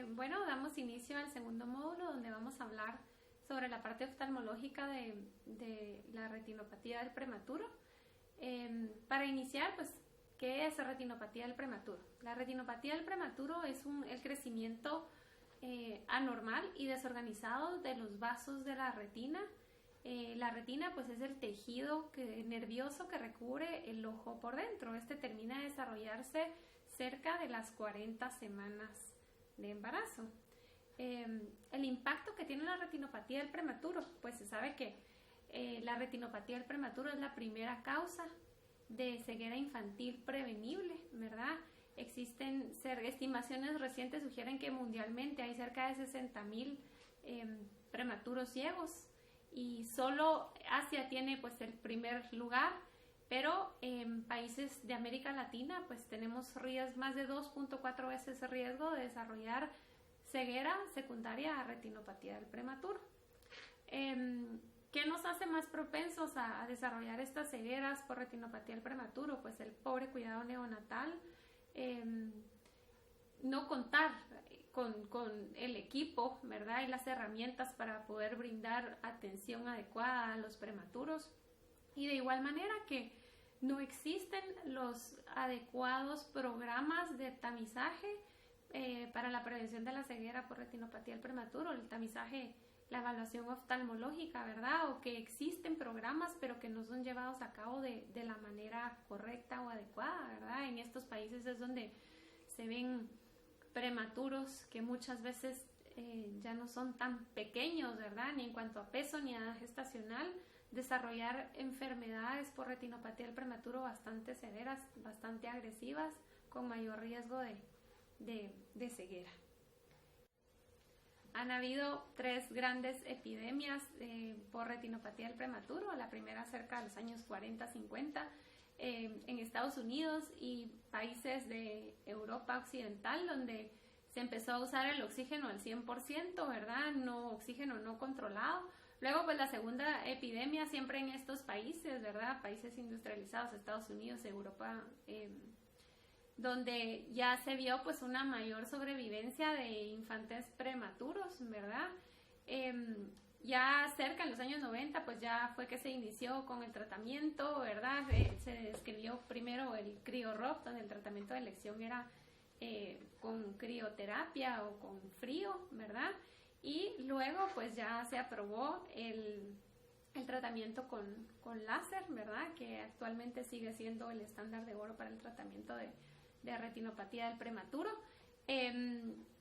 Bueno, damos inicio al segundo módulo donde vamos a hablar sobre la parte oftalmológica de la retinopatía del prematuro. Para iniciar, pues, ¿qué es retinopatía del prematuro? La retinopatía del prematuro es el crecimiento anormal y desorganizado de los vasos de la retina. La retina, pues, es el tejido nervioso que recubre el ojo por dentro. Este termina de desarrollarse cerca de las 40 semanas de embarazo. El impacto que tiene la retinopatía del prematuro, pues se sabe que la retinopatía del prematuro es la primera causa de ceguera infantil prevenible, ¿verdad? Existen estimaciones recientes sugieren que mundialmente hay cerca de 60,000 prematuros ciegos y solo Asia tiene pues el primer lugar, pero en países de América Latina pues tenemos más de 2.4 veces el riesgo de desarrollar ceguera secundaria a retinopatía del prematuro. ¿Qué nos hace más propensos a desarrollar estas cegueras por retinopatía del prematuro? Pues el pobre cuidado neonatal, no contar con el equipo, ¿verdad? Y las herramientas para poder brindar atención adecuada a los prematuros. Y de igual manera que no existen los adecuados programas de tamizaje para la prevención de la ceguera por retinopatía del prematuro, el tamizaje, la evaluación oftalmológica, ¿verdad? O que existen programas pero que no son llevados a cabo de la manera correcta o adecuada, ¿verdad? En estos países es donde se ven prematuros que muchas veces ya no son tan pequeños, ¿verdad? Ni en cuanto a peso ni a edad gestacional, desarrollar enfermedades por retinopatía del prematuro bastante severas, bastante agresivas, con mayor riesgo de ceguera. Han habido 3 grandes epidemias por retinopatía del prematuro. La primera cerca de los años 40-50 en Estados Unidos y países de Europa occidental, donde se empezó a usar el oxígeno al 100%, ¿verdad? Oxígeno no controlado. Luego, pues la segunda epidemia siempre en estos países, ¿verdad? Países industrializados, Estados Unidos, Europa, donde ya se vio pues una mayor sobrevivencia de infantes prematuros, ¿verdad? Ya cerca en los años 90 pues ya fue que se inició con el tratamiento, ¿verdad? Se describió primero el CryoRob, donde el tratamiento de elección era con crioterapia o con frío, ¿verdad? Y luego pues ya se aprobó el tratamiento con láser, ¿verdad? Que actualmente sigue siendo el estándar de oro para el tratamiento de retinopatía del prematuro.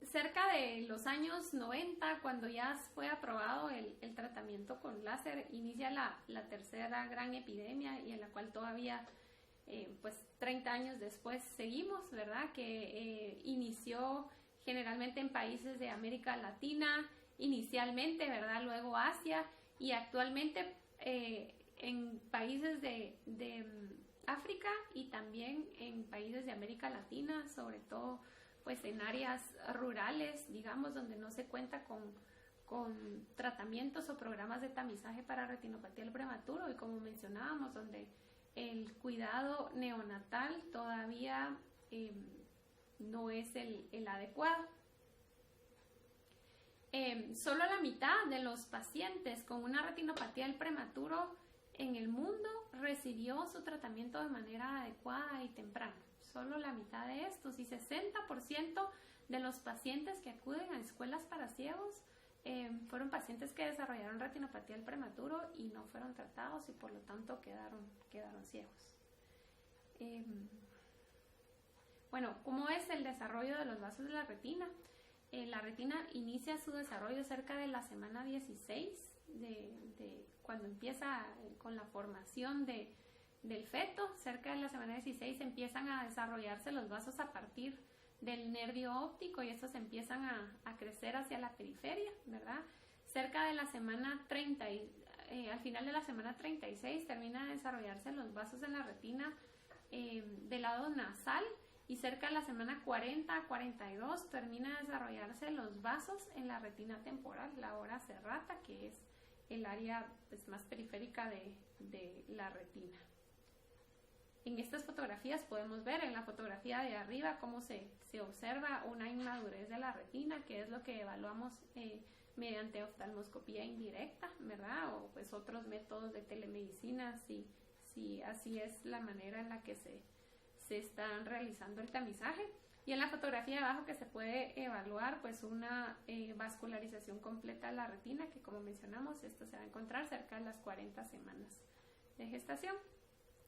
Cerca de los años 90, cuando ya fue aprobado el tratamiento con láser, inicia la tercera gran epidemia y en la cual todavía pues 30 años después seguimos, ¿verdad? Que inició generalmente en países de América Latina, inicialmente, ¿verdad? Luego Asia y actualmente en países de África y también en países de América Latina, sobre todo pues en áreas rurales, digamos, donde no se cuenta con tratamientos o programas de tamizaje para retinopatía del prematuro y como mencionábamos, donde el cuidado neonatal todavía no es el adecuado. Solo la mitad de los pacientes con una retinopatía del prematuro en el mundo recibió su tratamiento de manera adecuada y temprana. Solo la mitad de estos y 60% de los pacientes que acuden a escuelas para ciegos fueron pacientes que desarrollaron retinopatía del prematuro y no fueron tratados y por lo tanto quedaron ciegos. Bueno, ¿cómo es el desarrollo de los vasos de la retina? La retina inicia su desarrollo cerca de la semana 16 de cuando empieza con la formación del feto. Cerca de la semana 16 empiezan a desarrollarse los vasos a partir del nervio óptico y estos empiezan a crecer hacia la periferia, ¿verdad? Cerca de la semana 30, al final de la semana 36 terminan de desarrollarse los vasos en la retina del lado nasal y cerca de la semana 40 a 42 termina de desarrollarse los vasos en la retina temporal, la ora serrata, que es el área pues, más periférica de la retina. En estas fotografías podemos ver en la fotografía de arriba cómo se observa una inmadurez de la retina, que es lo que evaluamos mediante oftalmoscopía indirecta, ¿verdad? O pues otros métodos de telemedicina, si así es la manera en la que se están realizando el tamizaje. Y en la fotografía de abajo que se puede evaluar pues una vascularización completa de la retina, que como mencionamos, esto se va a encontrar cerca de las 40 semanas de gestación.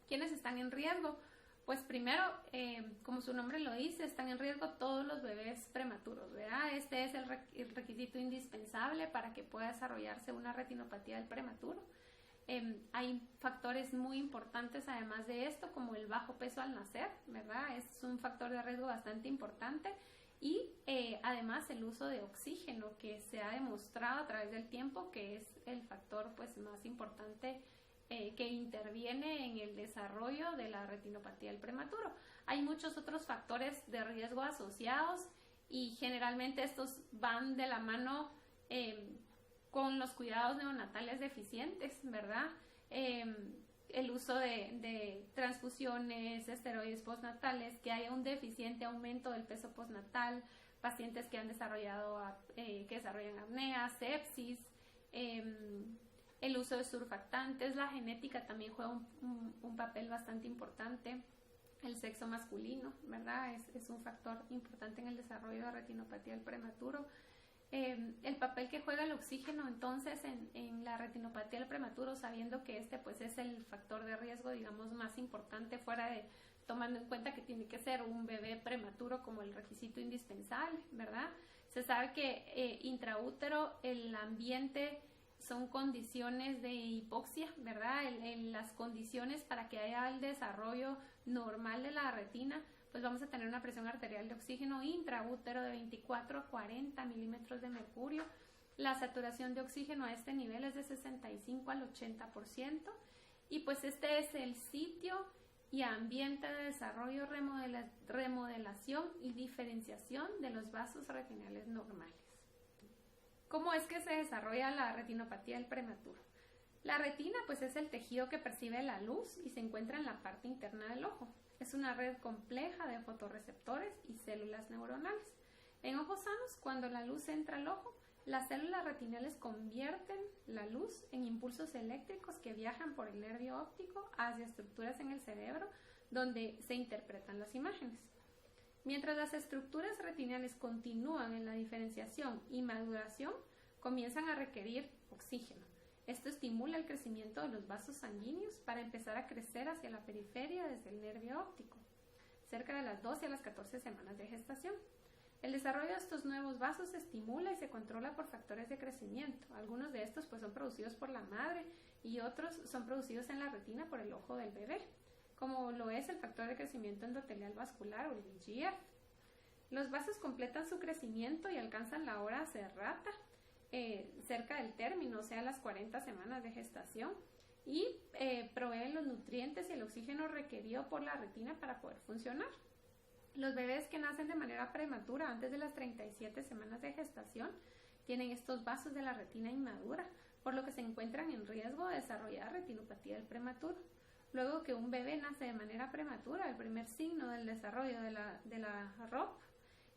¿Quiénes están en riesgo? Pues primero, como su nombre lo dice, están en riesgo todos los bebés prematuros, ¿verdad? Este es el requisito indispensable para que pueda desarrollarse una retinopatía del prematuro. Hay factores muy importantes además de esto, como el bajo peso al nacer, ¿verdad? Es un factor de riesgo bastante importante. Y además el uso de oxígeno, que se ha demostrado a través del tiempo que es el factor pues más importante que interviene en el desarrollo de la retinopatía del prematuro. Hay muchos otros factores de riesgo asociados y generalmente estos van de la mano con los cuidados neonatales deficientes, ¿verdad? El uso de transfusiones, esteroides postnatales, que haya un deficiente aumento del peso postnatal, pacientes que han desarrollado, que desarrollan apnea, sepsis, el uso de surfactantes, la genética también juega un papel bastante importante, el sexo masculino, ¿verdad? Es un factor importante en el desarrollo de retinopatía del prematuro. El papel que juega el oxígeno entonces en la retinopatía del prematuro, sabiendo que este pues es el factor de riesgo digamos más importante, fuera de tomando en cuenta que tiene que ser un bebé prematuro como el requisito indispensable, ¿verdad? Se sabe que intraútero el ambiente son condiciones de hipoxia, ¿verdad? En las condiciones para que haya el desarrollo normal de la retina, pues vamos a tener una presión arterial de oxígeno intraútero de 24 a 40 milímetros de mercurio. La saturación de oxígeno a este nivel es de 65 al 80%. Y pues este es el sitio y ambiente de desarrollo, remodelación y diferenciación de los vasos retinales normales. ¿Cómo es que se desarrolla la retinopatía del prematuro? La retina pues es el tejido que percibe la luz y se encuentra en la parte interna del ojo. Es una red compleja de fotorreceptores y células neuronales. En ojos sanos, cuando la luz entra al ojo, las células retinales convierten la luz en impulsos eléctricos que viajan por el nervio óptico hacia estructuras en el cerebro donde se interpretan las imágenes. Mientras las estructuras retinales continúan en la diferenciación y maduración, comienzan a requerir oxígeno. Esto estimula el crecimiento de los vasos sanguíneos para empezar a crecer hacia la periferia desde el nervio óptico, cerca de las 12 a las 14 semanas de gestación. El desarrollo de estos nuevos vasos se estimula y se controla por factores de crecimiento. Algunos de estos pues, son producidos por la madre y otros son producidos en la retina por el ojo del bebé, como lo es el factor de crecimiento endotelial vascular o el VEGF. Los vasos completan su crecimiento y alcanzan la hora serrata cerca del término, o sea, las 40 semanas de gestación, y proveen los nutrientes y el oxígeno requerido por la retina para poder funcionar. Los bebés que nacen de manera prematura antes de las 37 semanas de gestación tienen estos vasos de la retina inmadura, por lo que se encuentran en riesgo de desarrollar retinopatía del prematuro. Luego que un bebé nace de manera prematura, el primer signo del desarrollo de la ROP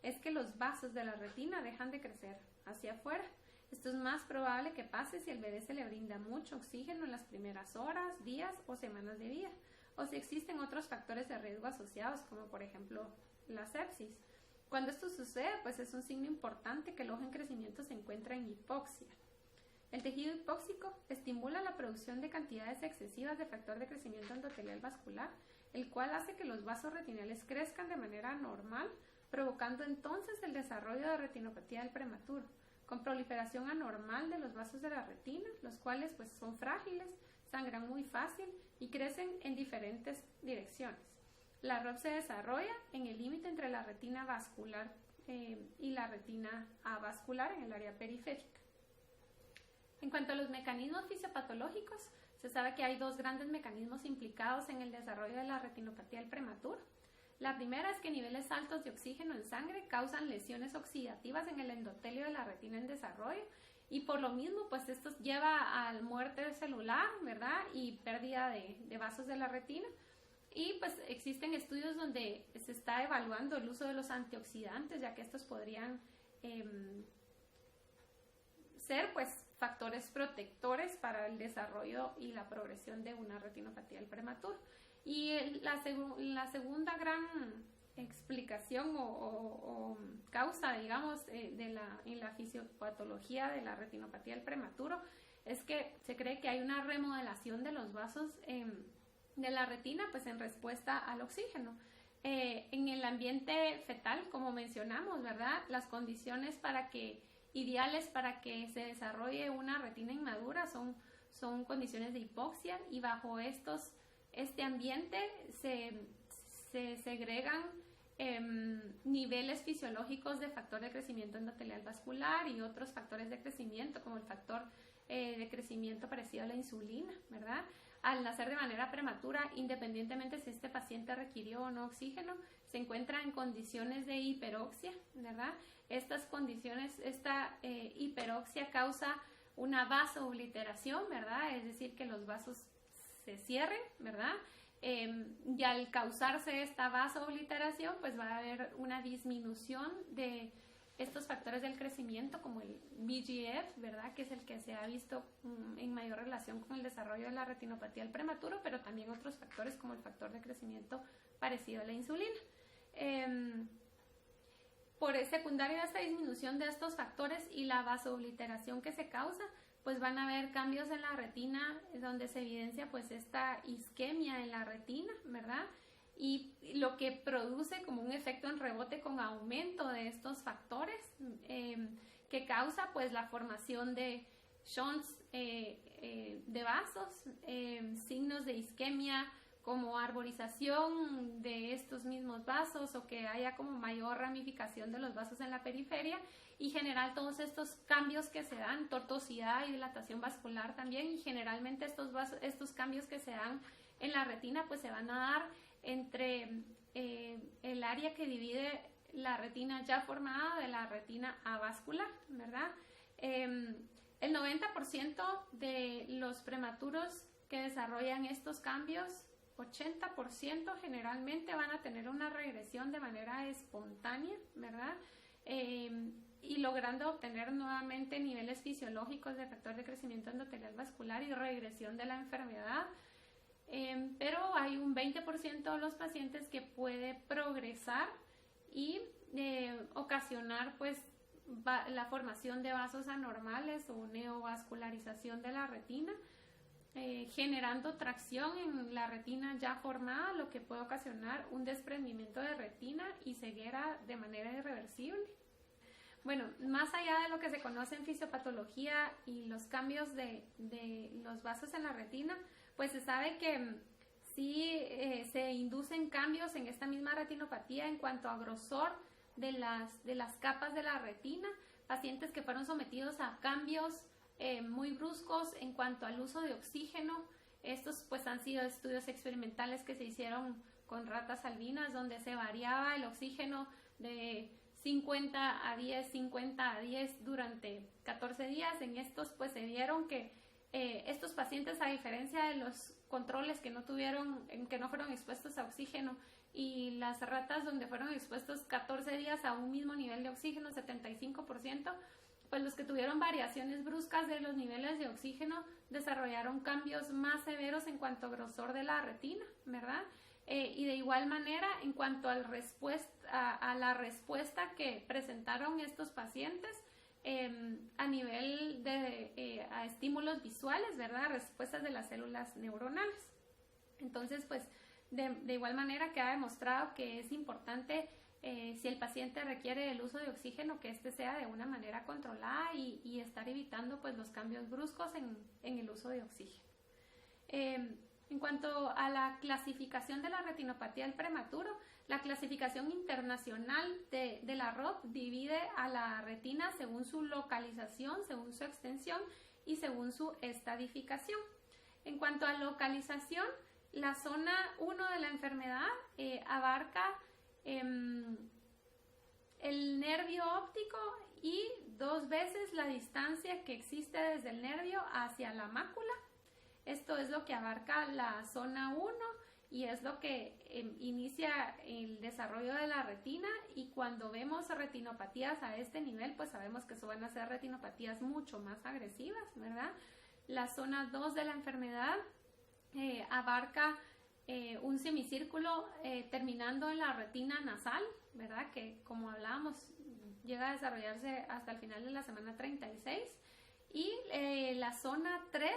es que los vasos de la retina dejan de crecer hacia afuera. Esto es más probable que pase si el bebé se le brinda mucho oxígeno en las primeras horas, días o semanas de vida, o si existen otros factores de riesgo asociados, como por ejemplo la sepsis. Cuando esto sucede, pues es un signo importante que el ojo en crecimiento se encuentra en hipoxia. El tejido hipóxico estimula la producción de cantidades excesivas de factor de crecimiento endotelial vascular, el cual hace que los vasos retinales crezcan de manera normal, provocando entonces el desarrollo de retinopatía del prematuro, con proliferación anormal de los vasos de la retina, los cuales pues son frágiles, sangran muy fácil y crecen en diferentes direcciones. La ROP se desarrolla en el límite entre la retina vascular y la retina avascular en el área periférica. En cuanto a los mecanismos fisiopatológicos, se sabe que hay dos grandes mecanismos implicados en el desarrollo de la retinopatía del prematuro. La primera es que niveles altos de oxígeno en sangre causan lesiones oxidativas en el endotelio de la retina en desarrollo y por lo mismo pues esto lleva a muerte celular, ¿verdad? Y pérdida de vasos de la retina. Y pues existen estudios donde se está evaluando el uso de los antioxidantes, ya que estos podrían ser pues factores protectores para el desarrollo y la progresión de una retinopatía del prematuro. Y la segunda gran explicación o causa, digamos, en la fisiopatología de la retinopatía del prematuro es que se cree que hay una remodelación de los vasos de la retina, pues en respuesta al oxígeno. En el ambiente fetal, como mencionamos, ¿verdad? Las condiciones ideales para que se desarrolle una retina inmadura son condiciones de hipoxia, y bajo este ambiente se segregan niveles fisiológicos de factor de crecimiento endotelial vascular y otros factores de crecimiento, como el factor de crecimiento parecido a la insulina, ¿verdad? Al nacer de manera prematura, independientemente si este paciente requirió o no oxígeno, se encuentra en condiciones de hiperoxia, ¿verdad? Estas condiciones, esta hiperoxia causa una vasoobliteración, ¿verdad? Es decir, que los vasos se cierren, ¿verdad? Y al causarse esta vasoobliteración, pues va a haber una disminución de estos factores del crecimiento, como el VEGF, ¿verdad? Que es el que se ha visto en mayor relación con el desarrollo de la retinopatía del prematuro, pero también otros factores como el factor de crecimiento parecido a la insulina. Por secundaria a esta disminución de estos factores y la vasoobliteración que se causa, pues van a haber cambios en la retina donde se evidencia pues esta isquemia en la retina, ¿verdad? Y lo que produce como un efecto en rebote con aumento de estos factores que causa pues la formación de shunts de vasos, signos de isquemia como arborización de estos mismos vasos, o que haya como mayor ramificación de los vasos en la periferia, y general todos estos cambios que se dan, tortuosidad y dilatación vascular también, y generalmente estos cambios que se dan en la retina pues se van a dar entre el área que divide la retina ya formada de la retina avascular, ¿verdad? El 90% de los prematuros que desarrollan estos cambios, 80% generalmente van a tener una regresión de manera espontánea, ¿verdad? Y logrando obtener nuevamente niveles fisiológicos de factor de crecimiento endotelial vascular y regresión de la enfermedad. Pero hay un 20% de los pacientes que puede progresar y ocasionar pues la formación de vasos anormales o neovascularización de la retina, generando tracción en la retina ya formada, lo que puede ocasionar un desprendimiento de retina y ceguera de manera irreversible. Bueno, más allá de lo que se conoce en fisiopatología y los cambios de los vasos en la retina, pues se sabe que sí se inducen cambios en esta misma retinopatía en cuanto a grosor de las capas de la retina, pacientes que fueron sometidos a cambios muy bruscos en cuanto al uso de oxígeno. Estos pues han sido estudios experimentales que se hicieron con ratas albinas, donde se variaba el oxígeno de 50 a 10 durante 14 días. En estos pues se vieron que estos pacientes, a diferencia de los controles que no fueron expuestos a oxígeno, y las ratas donde fueron expuestos 14 días a un mismo nivel de oxígeno, 75%, pues los que tuvieron variaciones bruscas de los niveles de oxígeno desarrollaron cambios más severos en cuanto a grosor de la retina, ¿verdad? Y de igual manera, en cuanto a la respuesta que presentaron estos pacientes a nivel de a estímulos visuales, ¿verdad? Respuestas de las células neuronales. Entonces, pues, de igual manera queda demostrado que es importante, si el paciente requiere el uso de oxígeno, que este sea de una manera controlada y estar evitando pues los cambios bruscos en el uso de oxígeno. En cuanto a la clasificación de la retinopatía del prematuro, la clasificación internacional de la ROP divide a la retina según su localización, según su extensión y según su estadificación. En cuanto a localización, la zona 1 de la enfermedad abarca el nervio óptico y 2 veces la distancia que existe desde el nervio hacia la mácula. Esto es lo que abarca la zona 1, y es lo que inicia el desarrollo de la retina, y cuando vemos retinopatías a este nivel, pues sabemos que eso van a ser retinopatías mucho más agresivas, ¿verdad? La zona 2 de la enfermedad abarca un semicírculo terminando en la retina nasal, ¿verdad? Que como hablábamos llega a desarrollarse hasta el final de la semana 36, y la zona 3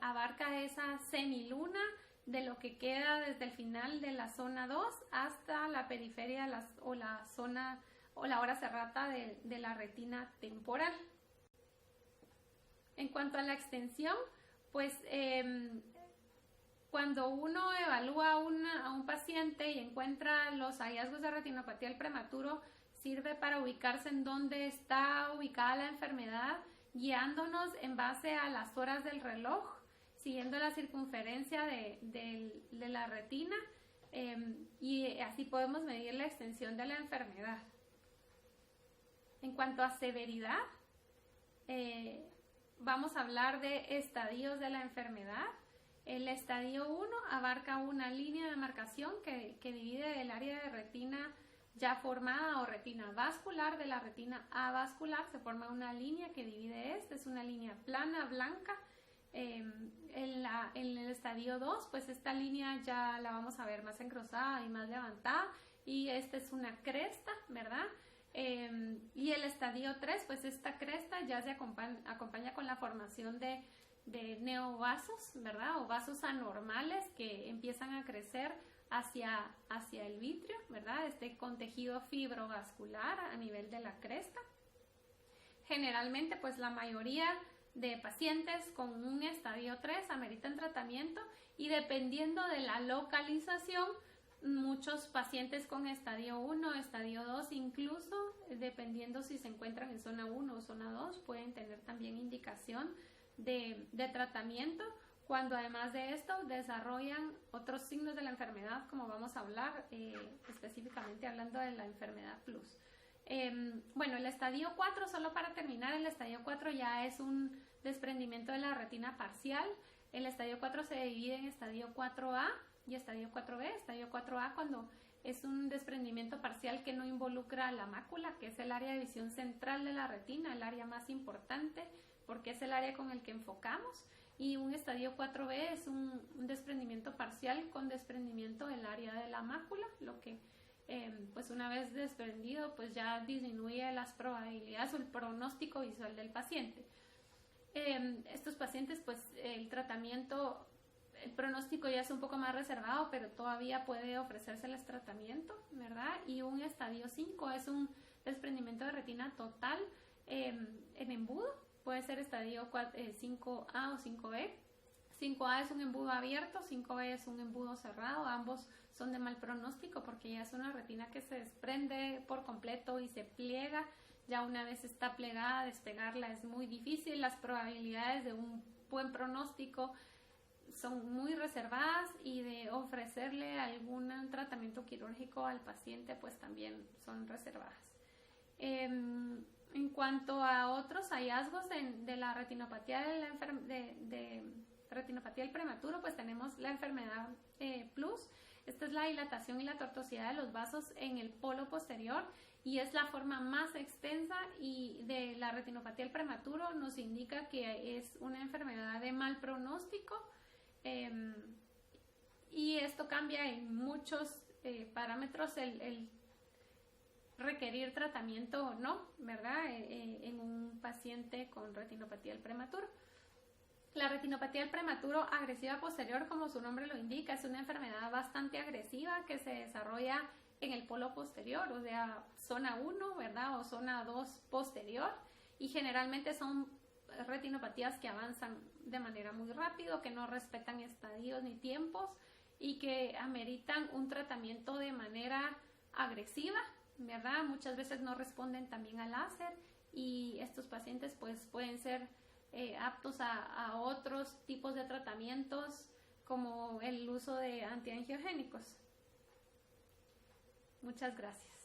abarca esa semiluna de lo que queda desde el final de la zona 2 hasta la periferia o la zona o la hora serrata de la retina temporal. En cuanto a la extensión, pues cuando uno evalúa a un paciente y encuentra los hallazgos de retinopatía del prematuro, sirve para ubicarse en dónde está ubicada la enfermedad, guiándonos en base a las horas del reloj, siguiendo la circunferencia de la retina, y así podemos medir la extensión de la enfermedad. En cuanto a severidad, vamos a hablar de estadios de la enfermedad. El estadio 1 abarca una línea de marcación que divide el área de retina ya formada o retina vascular de la retina avascular. Se forma una línea que divide es una línea plana, blanca. En el estadio 2, pues esta línea ya la vamos a ver más engrosada y más levantada, y esta es una cresta, ¿verdad? Y el estadio 3, pues esta cresta ya se acompaña con la formación de neovasos, ¿verdad? O vasos anormales que empiezan a crecer hacia el vitrio, ¿verdad? Con tejido fibrovascular a nivel de la cresta. Generalmente, pues la mayoría de pacientes con un estadio 3 ameritan tratamiento, y dependiendo de la localización, muchos pacientes con estadio 1, estadio 2, incluso dependiendo si se encuentran en zona 1 o zona 2, pueden tener también indicación de tratamiento, cuando además de esto desarrollan otros signos de la enfermedad, como vamos a hablar específicamente hablando de la enfermedad plus. Bueno, el estadio 4, solo para terminar, el estadio 4 ya es un desprendimiento de la retina parcial. El estadio 4 se divide en estadio 4A y estadio 4B. Estadio 4A cuando es un desprendimiento parcial que no involucra la mácula, que es el área de visión central de la retina, el área más importante, porque es el área con el que enfocamos. Y un estadio 4B es un desprendimiento parcial con desprendimiento del área de la mácula, lo que pues una vez desprendido pues ya disminuye las probabilidades o el pronóstico visual del paciente. Estos pacientes pues el pronóstico ya es un poco más reservado, pero todavía puede ofrecérseles tratamiento, ¿verdad? Y un estadio 5 es un desprendimiento de retina total en embudo, puede ser estadio 5A o 5B. 5A es un embudo abierto, 5B es un embudo cerrado, ambos son de mal pronóstico porque ya es una retina que se desprende por completo y se pliega. Ya una vez está plegada, despegarla es muy difícil, las probabilidades de un buen pronóstico son muy reservadas, y de ofrecerle algún tratamiento quirúrgico al paciente pues también son reservadas. En cuanto a otros hallazgos de la retinopatía de retinopatía del prematuro, pues tenemos la enfermedad plus. Esta es la dilatación y la tortuosidad de los vasos en el polo posterior, y es la forma más extensa, y de la retinopatía del prematuro nos indica que es una enfermedad de mal pronóstico, y esto cambia en muchos parámetros el requerir tratamiento o no, ¿verdad? En un paciente con retinopatía del prematuro. La retinopatía del prematuro agresiva posterior, como su nombre lo indica, es una enfermedad bastante agresiva que se desarrolla en el polo posterior, o sea, zona 1, ¿verdad? O zona 2 posterior, y generalmente son retinopatías que avanzan de manera muy rápido, que no respetan estadios ni tiempos, y que ameritan un tratamiento de manera agresiva, ¿verdad? Muchas veces no responden también al láser, y estos pacientes pues pueden ser aptos a otros tipos de tratamientos, como el uso de antiangiogénicos. Muchas gracias.